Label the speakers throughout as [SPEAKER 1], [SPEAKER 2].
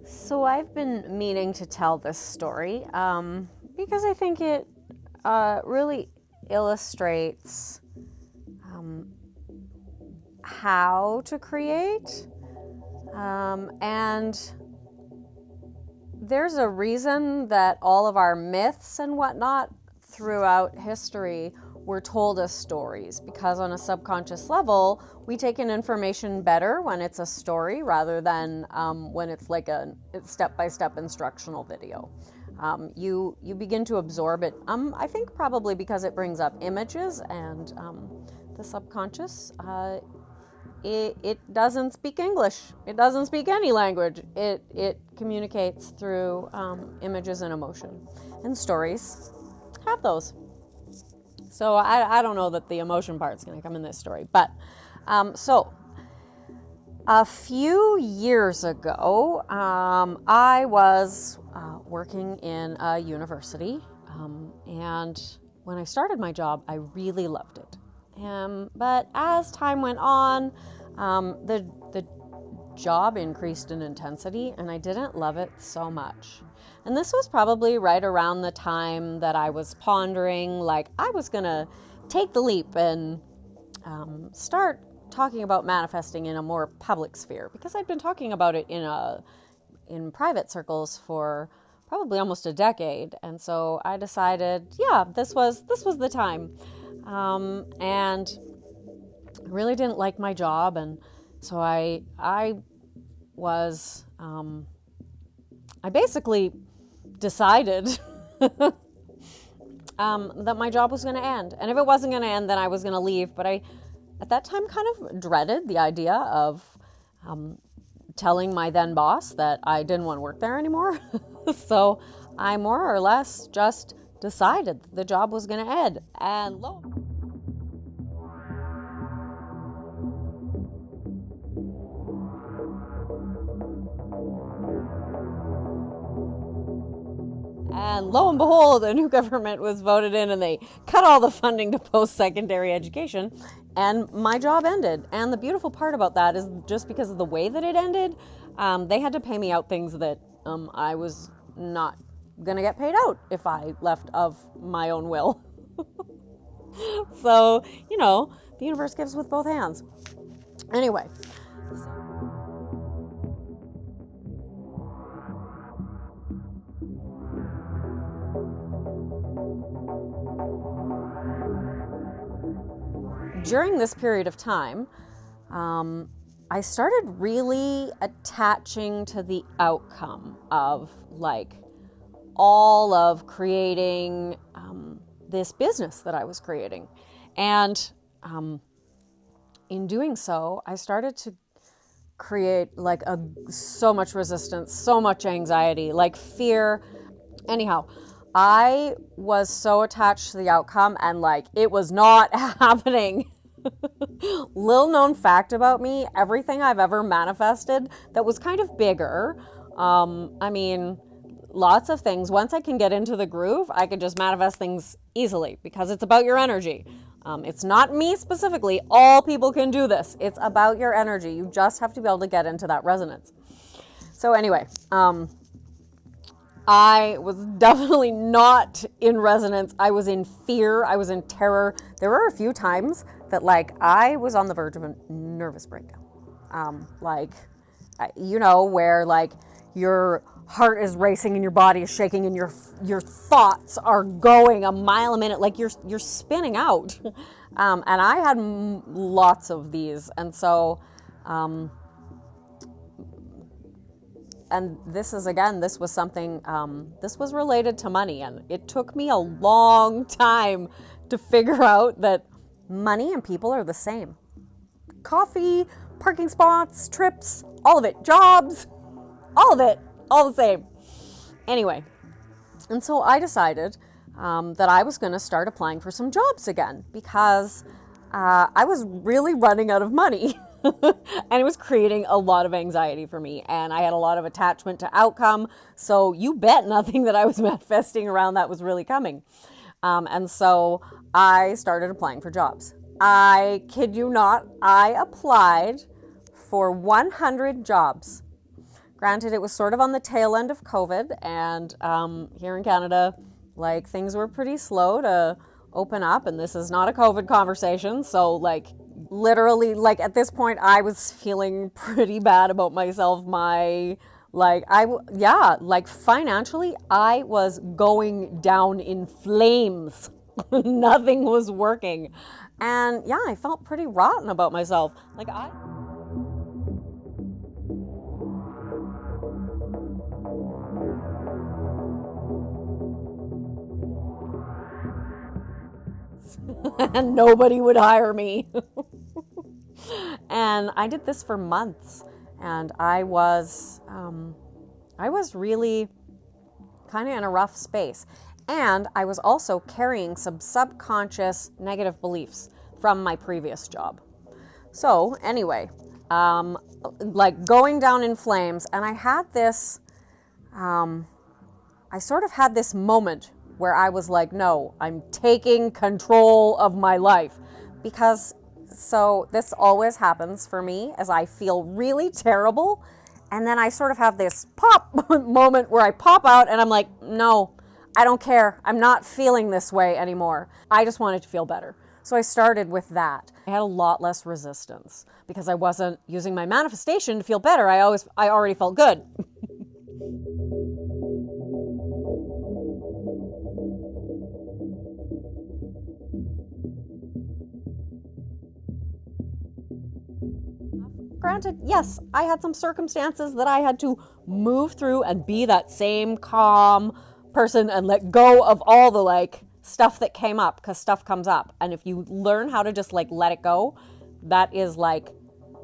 [SPEAKER 1] So I've been meaning to tell this story because I think it really illustrates how to create. And there's a reason that all of our myths and whatnot throughout history were told as stories, because on a subconscious level, we take in information better when it's a story rather than when it's like a step-by-step instructional video. You begin to absorb it, I think probably because it brings up images, and the subconscious, it doesn't speak English. It doesn't speak any language. It communicates through images and emotion. And stories have those. So I don't know that the emotion part's going to come in this story. But so a few years ago, I was working in a university. And when I started my job, I really loved it. But as time went on, the job increased in intensity, and I didn't love it so much. And this was probably right around the time that I was pondering, like, I was gonna take the leap and start talking about manifesting in a more public sphere, because I'd been talking about it in private circles for probably almost a decade. And so I decided, yeah, this was the time. And I really didn't like my job, and so I basically decided that my job was going to end, and if it wasn't going to end, then I was going to leave. But I, at that time, kind of dreaded the idea of telling my then boss that I didn't want to work there anymore. So I more or less just decided the job was going to end, and lo and behold, a new government was voted in, and they cut all the funding to post-secondary education, and my job ended. And the beautiful part about that is, just because of the way that it ended, they had to pay me out things that I was not going to get paid out if I left of my own will. So, the universe gives with both hands. Anyway. During this period of time, I started really attaching to the outcome of, like, all of creating this business that I was creating. And in doing so, I started to create like so much resistance, so much anxiety, like fear. Anyhow, I was so attached to the outcome, and like it was not happening. Little known fact about me, everything I've ever manifested that was kind of bigger, lots of things, once I can get into the groove, I can just manifest things easily, because it's about your energy. It's not me specifically. All people can do this. It's about your energy. You just have to be able to get into that resonance. So anyway, I was definitely not in resonance. I was in fear. I was in terror. There were a few times that, like, I was on the verge of a nervous breakdown. Where, like, your heart is racing and your body is shaking and your thoughts are going a mile a minute, like you're spinning out. And I had lots of these. And so, and this was something, this was related to money. And it took me a long time to figure out that money and people are the same. Coffee, parking spots, trips, all of it, jobs, all of it, all the same. Anyway, and so I decided that I was going to start applying for some jobs again, because I was really running out of money. And it was creating a lot of anxiety for me, and I had a lot of attachment to outcome, so you bet nothing that I was manifesting around that was really coming. And so I started applying for jobs. I kid you not, I applied for 100 jobs. Granted, it was sort of on the tail end of COVID, and here in Canada, like, things were pretty slow to open up, and this is not a COVID conversation, so, like, literally, like, at this point, I was feeling pretty bad about myself. Financially, I was going down in flames. Nothing was working. And yeah, I felt pretty rotten about myself. And nobody would hire me. And I did this for months, and I was really kind of in a rough space. And I was also carrying some subconscious negative beliefs from my previous job. So anyway, like, going down in flames, and I had this, I sort of had this moment where I was like, no, I'm taking control of my life. Because, so this always happens for me, as I feel really terrible, and then I sort of have this pop moment where I pop out and I'm like, no, I don't care. I'm not feeling this way anymore. I just wanted to feel better. So I started with that. I had a lot less resistance because I wasn't using my manifestation to feel better. I already felt good. Granted, yes, I had some circumstances that I had to move through and be that same calm person and let go of all the, like, stuff that came up, because stuff comes up. And if you learn how to just, like, let it go, that is, like,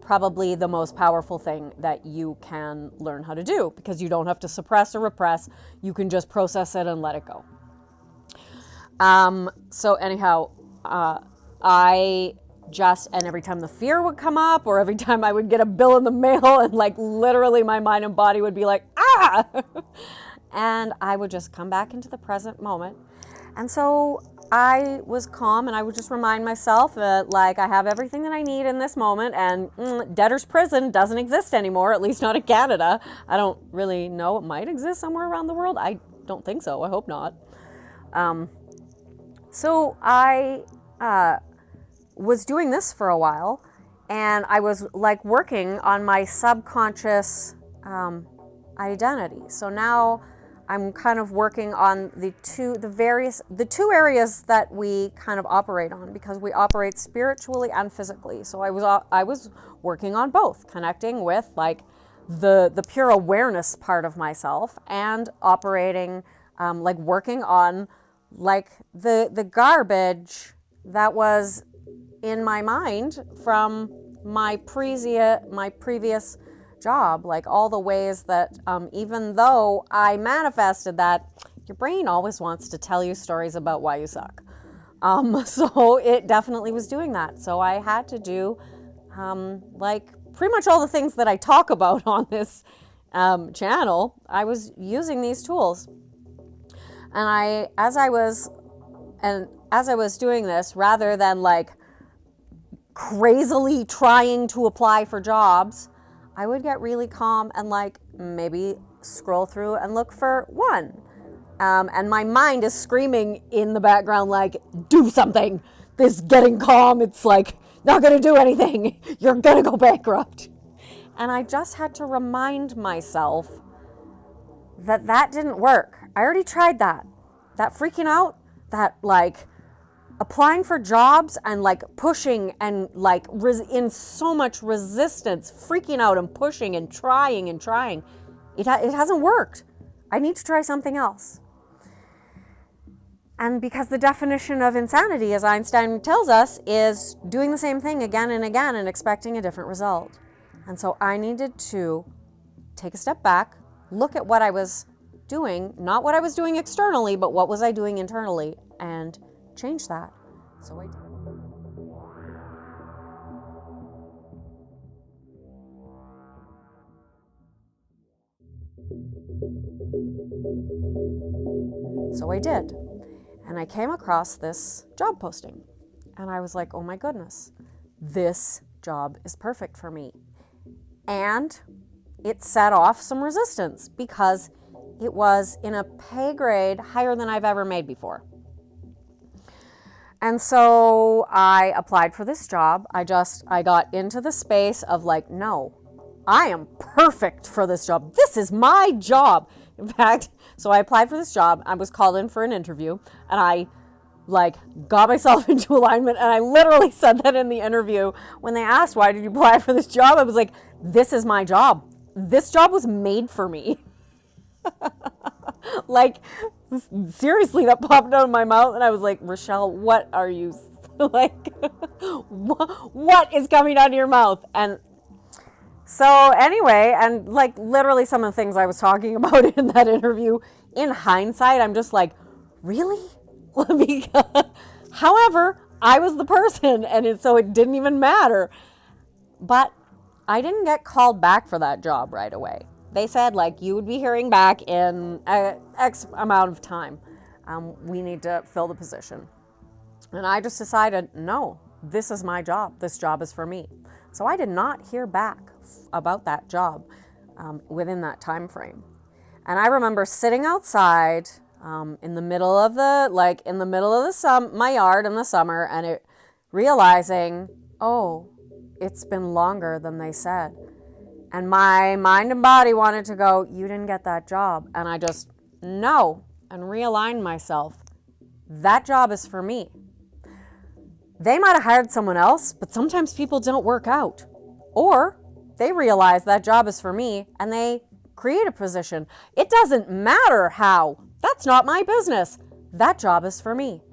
[SPEAKER 1] probably the most powerful thing that you can learn how to do, because you don't have to suppress or repress. You can just process it and let it go. So anyhow, and every time the fear would come up, or every time I would get a bill in the mail, and, like, literally my mind and body would be like, ah! And I would just come back into the present moment. And so I was calm, and I would just remind myself that, like, I have everything that I need in this moment, and debtor's prison doesn't exist anymore, at least not in Canada. I don't really know. It might exist somewhere around the world. I don't think so. I hope not. So I was doing this for a while, and I was, like, working on my subconscious identity. So now I'm kind of working on the two areas that we kind of operate on, because we operate spiritually and physically. So I was working on both, connecting with, like, the pure awareness part of myself, and operating, like, working on, like, the garbage that was in my mind from my previous job, like, all the ways that even though I manifested that, your brain always wants to tell you stories about why you suck. So it definitely was doing that. So I had to do like, pretty much all the things that I talk about on this channel. I was using these tools, and as I was doing this, rather than, like, crazily trying to apply for jobs, I would get really calm and, like, maybe scroll through and look for one. And my mind is screaming in the background, like, do something. This getting calm, it's, like, not going to do anything. You're going to go bankrupt. And I just had to remind myself that didn't work. I already tried that. That freaking out, that, like, applying for jobs and, like, pushing and, like, in so much resistance, freaking out and pushing and trying. It hasn't worked. I need to try something else. And because the definition of insanity, as Einstein tells us, is doing the same thing again and again and expecting a different result. And so I needed to take a step back, look at what I was doing, not what I was doing externally, but what was I doing internally, and change that. So I did. And I came across this job posting, and I was like, oh my goodness, this job is perfect for me. And it set off some resistance because it was in a pay grade higher than I've ever made before. And so I applied for this job. I got into the space of like, no, I am perfect for this job. This is my job. In fact, so I applied for this job. I was called in for an interview, and I like got myself into alignment, and I literally said that in the interview. When they asked, why did you apply for this job? I was like, this is my job. This job was made for me. Like, seriously, that popped out of my mouth, and I was like, Rochelle, what are you, like, what is coming out of your mouth? And so anyway, and like literally some of the things I was talking about in that interview, in hindsight, I'm just like, really? Because, however, I was the person, and so it didn't even matter. But I didn't get called back for that job right away. They said, like, you would be hearing back in X amount of time. We need to fill the position. And I just decided, no, this is my job. This job is for me. So I did not hear back about that job within that time frame. And I remember sitting outside in the middle of my yard in the summer, and realizing, oh, it's been longer than they said. And my mind and body wanted to go, you didn't get that job. And I just, no, and realigned myself. That job is for me. They might have hired someone else, but sometimes people don't work out. Or they realize that job is for me, and they create a position. It doesn't matter how. That's not my business. That job is for me.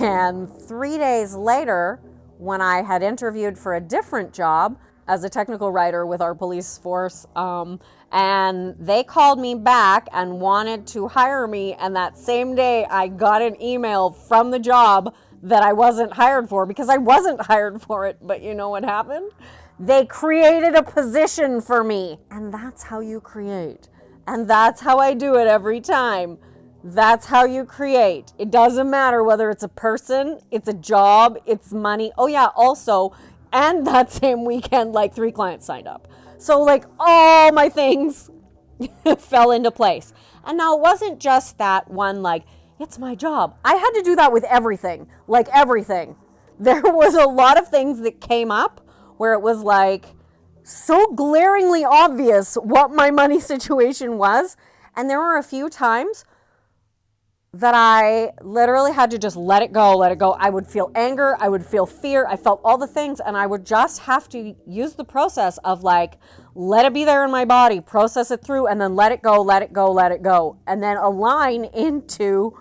[SPEAKER 1] And 3 days later, when I had interviewed for a different job as a technical writer with our police force, and they called me back and wanted to hire me, and that same day I got an email from the job that I wasn't hired for, because I wasn't hired for it. But you know what happened? They created a position for me. And that's how you create. And that's how I do it every time. That's how you create. It doesn't matter whether it's a person, it's a job, it's money. Oh yeah, also, and that same weekend, like 3 clients signed up. So like all my things fell into place. And now it wasn't just that one, like, it's my job. I had to do that with everything, like everything. There was a lot of things that came up where it was like so glaringly obvious what my money situation was. And there were a few times that I literally had to just let it go. I would feel anger, I would feel fear, I felt all the things, and I would just have to use the process of like, let it be there in my body, process it through, and then let it go, and then align into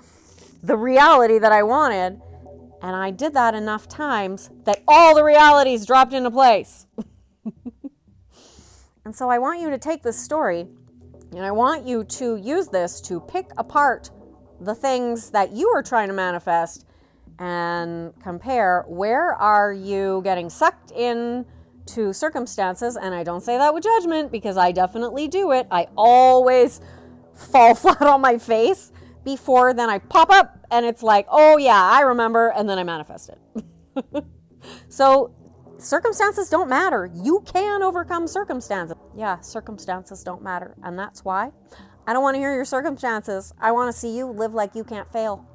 [SPEAKER 1] the reality that I wanted. And I did that enough times that all the realities dropped into place. And so I want you to take this story, and I want you to use this to pick apart the things that you are trying to manifest and compare. Where are you getting sucked in to circumstances? And I don't say that with judgment, because I definitely do it. I always fall flat on my face before then I pop up and it's like, oh yeah, I remember, and then I manifest it. So circumstances don't matter. You can overcome circumstances. Yeah, circumstances don't matter. And that's why I don't want to hear your circumstances. I want to see you live like you can't fail.